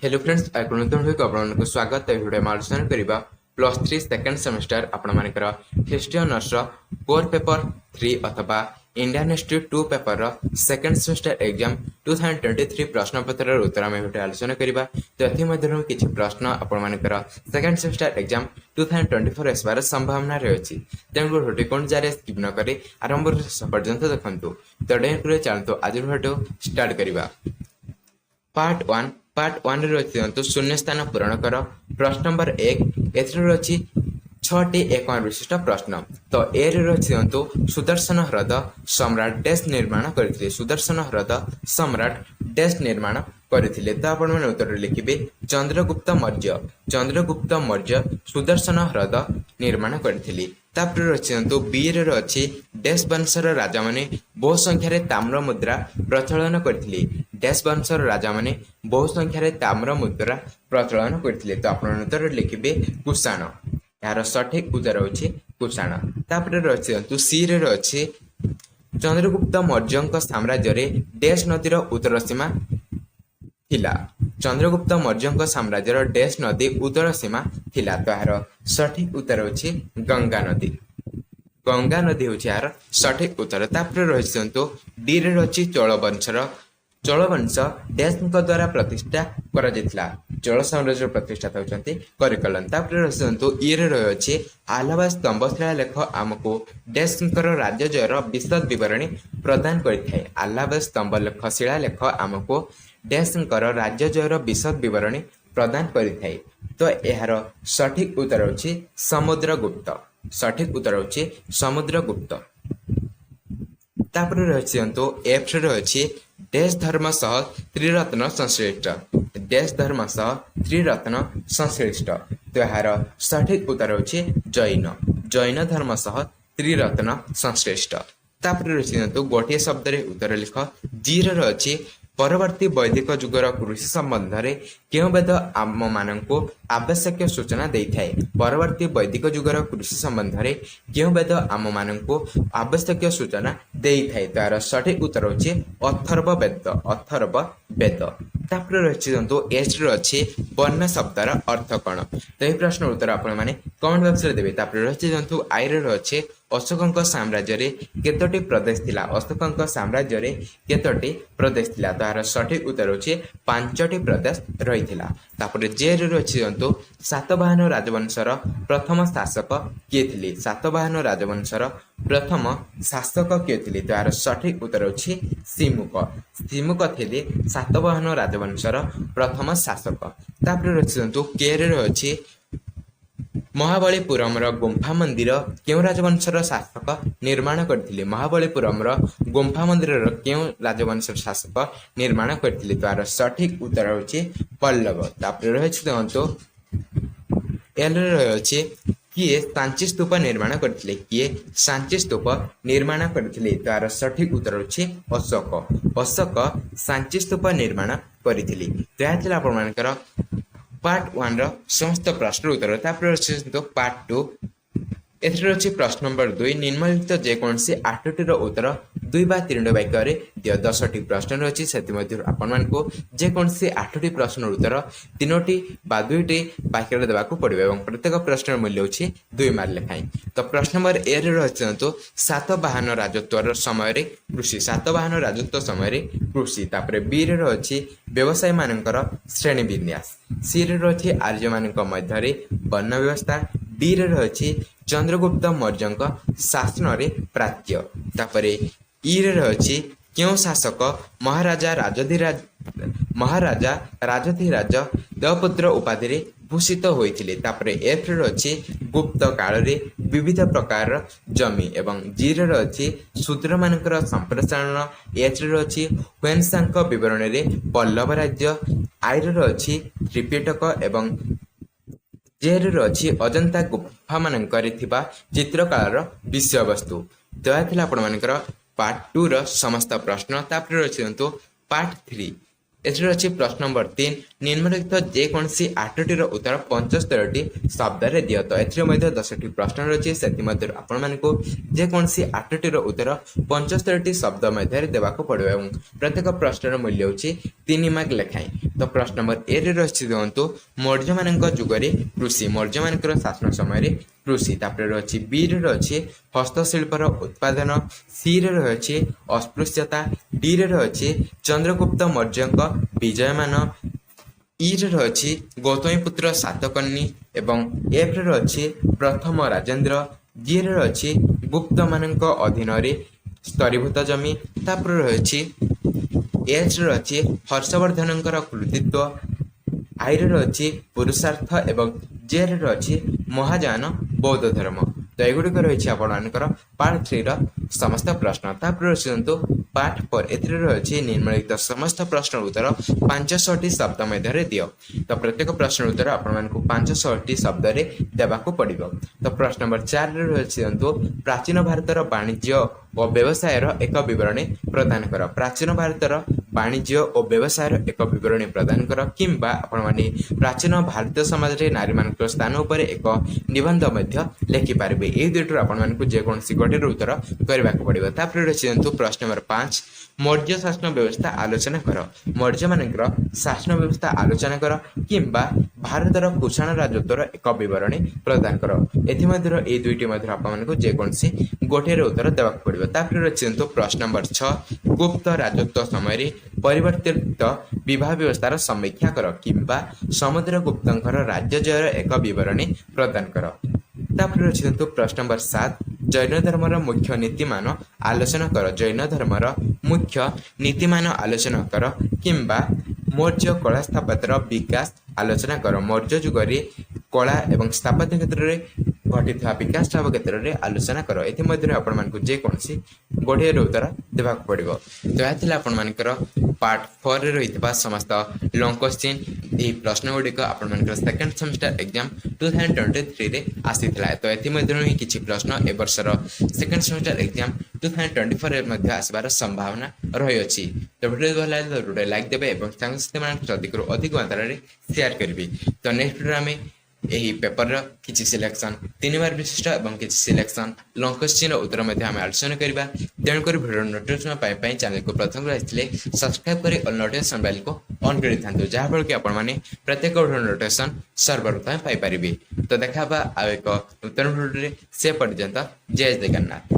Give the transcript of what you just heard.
Hello friends नूतन video आपको स्वागत video आलोचना करवा +3 सेकेंड सेमेस्टर आपंकर हिस्ट्री ऑनर्स कोर पेपर 3 अथवा Indian history 2 paper second semester exam 2023 प्रश्न पत्र उत्तर आम भिडियो आलोचना करवा। तो एमध्य किसी प्रश्न आपंकर सेकेंड सेमेस्टर एग्जाम 2024 आसबार संभावना रही तेणु भिडियो कौन जारी स्किप न करी आरंभ पर्यंत देखु। तो डेट चलते आज भिडियो स्टार्ट करवा। पार्ट वन रही शून्य स्थान पूरण कर। प्रश्न नंबर 1 एथि 6टी एक विशिष्ट प्रश्न। तो ए रही सुदर्शन ह्रद सम्राट डैश निर्माण करथिले। सुदर्शन ह्रद सम्राट डैश निर्माण करथिले। तो आपण माने उत्तर लिखिबे चंद्रगुप्त मौर्य। चंद्रगुप्त मौर्य सुदर्शन ह्रद निर्माण करथिले। तापर रही बी रे अच्छी डैश वंशर राजा माने बहु संख्यार ताम्र मुद्रा प्रचलन करथिले। डैश वंशर राजा माने बहु संख्यार ताम्र मुद्रा प्रचलन करथिले। तो आपण उत्तर लिखिबे कुषाण। यार सठिक उत्तर होछि कुषाण। तापर रही सी रे अच्छी चंद्रगुप्त मौर्य साम्राज्य रे डैश नदीर उत्तर सीमा थिला। चंद्रगुप्त मौर्य साम्राज्यर डैश नदी उत्तर सीमा थिला। तो यार सठिक उत्तर होछि गंगा नदी। गंगा नदी होछि यार सठिक उत्तर। तापर रही डी रे अछि चोलवंश डैश द्वारा प्रतिष्ठा करा जायतिला। चोल साम्राज्य प्रतिष्ठाता होचंती करिकलन। तापर रही ई रे अछि आलाहाबाद स्तंभ शिलालेख आमको डैश राज्यजयर विशद विवरणी प्रदान करिथाय। आलाहाबाद स्तंभ लेख शिलालेख आमको डैश राज्यजयर विशद विवरणी प्रदान करिथाय। तो यार सठिक उत्तर होछि समुद्रगुप्त। सठिक उत्तर होछि समुद्रगुप्त। तापर रही एफ रे अछि डैश धर्म सह त्रिरत्न संश्लिष्ट। डैश धर्म सह त्रिरत्न संश्लिष्ट। तो यार सठिक उत्तर होछि जैन। जैन धर्म सह त्रिरत्न संश्लिष्ट। तापर रही गोटे शब्द रे उत्तर लिख। जी रे अछि परवर्ती वैदिक जुगर कृषि संबंध में क्यों वेद आम मानक आवश्यक सूचना दे थाए। परवर्ती वैदिक जुगर कृषि संबंध में क्यों वेद आम मानक आवश्यक सूचना दे थाए। तो यार सठिक उत्तर होछि अथर्व वेद। अथर्व वेद। तापर रही एच रे अच्छी वर्ण शब्दर अर्थ कौन। तो यह प्रश्न उत्तर आपण मैंने कमेंट बॉक्स रे देबे। तापर रही आई रे अच्छे अशोक साम्राज्य रे केतोटी प्रदेश थिला। अशोक साम्राज्य रे केतोटी प्रदेश थिला। तार सठिक उत्तर होछि 5टी प्रदेश रही थिला। तापर जे रे अछि सातवाहन राजवंशर प्रथम शासक किए थिले। सातवाहन राजवंशर प्रथम शासक किए थिले। तार सठिक उत्तर होछि सिमुक। सिमुक थिले सातवाहन राजवंशर प्रथम शासक। तापर रही के रे अछि महाबलीपुरम गुंफा मंदिर क्यों राजवंशर शासक निर्माण करथिले। महाबलीपुरम गुंफा मंदिर क्यों राजवंशर शासक निर्माण करथिले। तो यार सठिक उत्तर होछि पल्लव। तापर रही एल रही किए सांची स्तूप निर्माण करथिले। किए सांची स्तूप निर्माण करथिले। तो यार सठिक उत्तर होछि अशोक। अशोक सांची स्तूप निर्माण करथिले। तो या थिला आपण मानकर पार्ट 1 समस्त प्रश्न उत्तर। पार्ट 2 एथि प्रश्न नंबर 2 निम्नलिखित जेकोसी 8टी उत्तर 2 बा 3 वाक्य दियो। 10टी प्रश्न रही से आपण जेकोसी 8टी प्रश्न उत्तर 3टी बा 2टी वाक्य देवाक पड़े और प्रत्येक प्रश्न मूल्य होछि 2 मार्क लेखाएं। तो प्रश्न नंबर ए रही सातवाहन राजत्व समय कृषि। सातवाहन राजत्व समय कृषि। तापर बी रे अच्छी व्यवसायी मानकर श्रेणी विन्यास। सी रे रही आर्य मान मध्य वर्ण व्यवस्था। डी रे रही चंद्रगुप्त मौर्य शासन रे प्राच्य। तापर ई रे रही क्यों शासक महाराजा राजधिराज देवपुत्र उपाधि रे भूषित होइथिले। तापर एफ रे रही गुप्त काल रे विविध प्रकार जमी। एवं जी रे रही शूद्र मानकर संप्रसारण। एच रे रही हुएनसांग विवरण रे पल्लव राज्य। आई रे रही त्रिपिटक एवं जे रे रही अजंता गुफा मानकर चित्रकलार विषय वस्तु। तो यह आपण मानकर पार्ट 2 समस्त प्रश्न। तापर रही पार्ट 3 ଏଥିରେ ଅଛି ପ୍ରଶ୍ନ ନମ୍ବର 3 ନିମ୍ନଲିଖିତ ଯେକୌଣସି 8ଟିର ଉତ୍ତର 75ଟି ଶବ୍ଦରେ ଦିଅ। ତ ଏଥିରେ ମଧ୍ୟ 10ଟି ପ୍ରଶ୍ନ ରହିଛି, ସେଥିମଧ୍ୟରୁ ଆପଣମାନଙ୍କୁ ଯେକୌଣସି 8ଟିର ଉତ୍ତର 75ଟି ଶବ୍ଦ ମଧ୍ୟରେ ଦେବାକୁ ପଡ଼ିବ ଏବଂ ପ୍ରତ୍ୟେକ ପ୍ରଶ୍ନର ମୂଲ୍ୟ ହେଉଛି 3 ମାର୍କ ଲେଖାଏଁ। ତ ପ୍ରଶ୍ନ ନମ୍ବର ଏରେ ରହିଛି ଦେଖନ୍ତୁ ମୌର୍ଯ୍ୟମାନଙ୍କ ଯୁଗରେ କୃଷି, ମୌର୍ଯ୍ୟମାନଙ୍କର ଶାସନ ସମୟରେ କୃଷି। ତାପରେ ରହିଛି ବିରେ ରହିଛି ହସ୍ତଶିଳ୍ପର ଉତ୍ପାଦନ, ସିରେ ରହିଛି ଅସ୍ପୃଶ୍ୟତା, ଡିରେ ରହିଛି ଚନ୍ଦ୍ରଗୁପ୍ତ ମୌର୍ଯ୍ୟଙ୍କ ବିଜୟମାନ, ଇରେ ରହିଛି ଗୌତମୀପୁତ୍ର ସାତକର୍ଣ୍ଣୀ ଏବଂ ଏଫରେ ରହିଛି ପ୍ରଥମ ରାଜେନ୍ଦ୍ର, ଜିରେ ରହିଛି ଗୁପ୍ତମାନଙ୍କ ଅଧୀନରେ ସ୍ତରୀଭୂତ ଜମି, ତାପରେ ରହିଛି ଏଚରେ ରହିଛି ହର୍ଷବର୍ଦ୍ଧନଙ୍କର କୃତିତ୍ୱ, ଆଇରେ ରହିଛି ପୁରୁଷାର୍ଥ ଏବଂ ଜେରେ ରହିଛି ମହାଯାନ ବୌଦ୍ଧ ଧର୍ମ। ତ ଏଗୁଡ଼ିକ ରହିଛି ଆପଣମାନଙ୍କର ପାର୍ଟ 3ର ସମସ୍ତ ପ୍ରଶ୍ନ। ତାପରେ ରଖନ୍ତୁ ପାର୍ଟ 4, ଏଥିରେ ରହିଛି ନିମ୍ନଲିଖିତ ସମସ୍ତ ପ୍ରଶ୍ନର ଉତ୍ତର 500ଟି ଶବ୍ଦ ମଧ୍ୟରେ ଦିଅ। ତ ପ୍ରତ୍ୟେକ ପ୍ରଶ୍ନର ଉତ୍ତର ଆପଣମାନଙ୍କୁ 500ଟି ଶବ୍ଦରେ ଦେବାକୁ ପଡ଼ିବ। ତ ପ୍ରଶ୍ନ ନମ୍ବର 4ରେ ରହିଛି ଦେଖନ୍ତୁ ପ୍ରାଚୀନ ଭାରତର ବାଣିଜ୍ୟ ଓ ବ୍ୟବସାୟର ଏକ ବିବରଣୀ ପ୍ରଦାନ କର। ପ୍ରାଚୀନ ଭାରତର ବାଣିଜ୍ୟ ଓ ବ୍ୟବସାୟର ଏକ ବିବରଣୀ ପ୍ରଦାନ କର, କିମ୍ବା ଆପଣମାନେ ପ୍ରାଚୀନ ଭାରତୀୟ ସମାଜରେ ନାରୀମାନଙ୍କର ସ୍ଥାନ ଉପରେ ଏକ ନିବନ୍ଧ ମଧ୍ୟ ଲେଖିପାରିବେ। ଏହି ଦୁଇଟିରୁ ଆପଣମାନଙ୍କୁ ଯେକୌଣସି ଗୋଟିଏର ଉତ୍ତର କରିବାକୁ ପଡ଼ିବ। ତାପରେ ରହିଛି ଦେଖନ୍ତୁ ପ୍ରଶ୍ନ ନମ୍ବର 5 ମୌର୍ଯ୍ୟ ଶାସନ ବ୍ୟବସ୍ଥା ଆଲୋଚନା କର। ମୌର୍ଯ୍ୟମାନଙ୍କର ଶାସନ ବ୍ୟବସ୍ଥା ଆଲୋଚନା କର, କିମ୍ବା ଭାରତର କୁଷାଣ ରାଜତ୍ୱର ଏକ ବିବରଣୀ ପ୍ରଦାନ କର। ଏଥିମଧ୍ୟରୁ ଏହି ଦୁଇଟି ମଧ୍ୟରୁ ଆପଣମାନଙ୍କୁ ଯେକୌଣସି ଗୋଟିଏର ଉତ୍ତର ଦେବାକୁ ପଡ଼ିବ। ତାପରେ ରହିଛି ଦେଖନ୍ତୁ ପ୍ରଶ୍ନ ନମ୍ବର 6 ଗୁପ୍ତ ରାଜତ୍ୱ ସମୟରେ ପରିବର୍ତ୍ତିତ ବିବାହ ବ୍ୟବସ୍ଥାର ସମୀକ୍ଷା କର, କିମ୍ବା ସମୁଦ୍ରଗୁପ୍ତଙ୍କର ରାଜ୍ୟ ଜୟର ଏକ ବିବରଣୀ ପ୍ରଦାନ କର। ତାପରେ ରହିଛି ଦେଖନ୍ତୁ ପ୍ରଶ୍ନ ନମ୍ବର 7 ଜୈନ ଧର୍ମର ମୁଖ୍ୟ ନୀତିମାନ ଆଲୋଚନା କର। ଜୈନ ଧର୍ମର ମୁଖ୍ୟ ନୀତିମାନ ଆଲୋଚନା କର, କିମ୍ବା ମୌର୍ଯ୍ୟ କଳା ସ୍ଥାପତ୍ୟର ବିକାଶ ଆଲୋଚନା କର। ମୌର୍ଯ୍ୟ ଯୁଗରେ କଳା ଏବଂ ସ୍ଥାପତ୍ୟ କ୍ଷେତ୍ରରେ ଘଟିଥିବା ବିକାଶ ଲାଭ କ୍ଷେତ୍ରରେ ଆଲୋଚନା କର। ଏଥିମଧ୍ୟରୁ ଆପଣମାନଙ୍କୁ ଯେକୌଣସି ଗୋଟିଏର ଉତ୍ତର ଦେବାକୁ ପଡ଼ିବ। ତ ଏହା ଥିଲା ଆପଣମାନଙ୍କର ପାର୍ଟ 4ରେ ରହିଥିବା ସମସ୍ତ ଲଙ୍ଗ କ୍ୱେଶ୍ଚିନ୍। ଏହି ପ୍ରଶ୍ନଗୁଡ଼ିକ ଆପଣମାନଙ୍କର ସେକେଣ୍ଡ ସେମିଷ୍ଟାର ଏକ୍ଜାମ 2023ରେ ଆସିଥିଲା। ତ ଏଥିମଧ୍ୟରୁ ହିଁ କିଛି ପ୍ରଶ୍ନ ଏ ବର୍ଷର ସେକେଣ୍ଡ ସେମିଷ୍ଟାର ଏକ୍ଜାମ 2024ରେ ମଧ୍ୟ ଆସିବାର ସମ୍ଭାବନା ରହିଅଛି। ତ ଭିଡ଼ିଓ ଭଲ ଲାଗିଲେ ଭିଡ଼ିଓ ଲାଇକ୍ ଦେବେ ଏବଂ ସାଙ୍ଗସାଥିମାନଙ୍କୁ ଅଧିକରୁ ଅଧିକ ମାତ୍ରାରେ ସେୟାର କରିବେ। ତ ନେକ୍ସଟ ଭିଡ଼ିଓରେ ଆମେ ଏହି ପେପରର କିଛି ସିଲେକ୍ସନ୍ 3 ମାର୍କ ବିଶିଷ୍ଟ ଏବଂ କିଛି ସିଲେକ୍ସନ୍ ଲଙ୍ଗ କ୍ୱେଶ୍ଚିନ୍ର ଉତ୍ତର ମଧ୍ୟ ଆମେ ଆଲୋଚନା କରିବା। ତେଣୁକରି ଭିଡ଼ିଓର ନୋଟିଫିକେସନ୍ ପାଇବା ପାଇଁ ଚ୍ୟାନେଲକୁ ପ୍ରଥମରୁ ଆସିଥିଲେ ସବସ୍କ୍ରାଇବ୍ କରି ଅଲ୍ ନୋଟିଫିକେସନ୍ ବେଲ୍କୁ ଅନ୍ କରିଥାନ୍ତୁ, ଯାହାଫଳରେ କି ଆପଣମାନେ ପ୍ରତ୍ୟେକ ଭିଡ଼ିଓର ନୋଟିଫିକେସନ୍ ସର୍ବପ୍ରଥମେ ପାଇପାରିବେ। ତ ଦେଖା ହେବା ଆଉ ଏକ ନୂତନ ଭିଡ଼ିଓରେ, ସେ ପର୍ଯ୍ୟନ୍ତ ଜୟ ଜଗନ୍ନାଥ।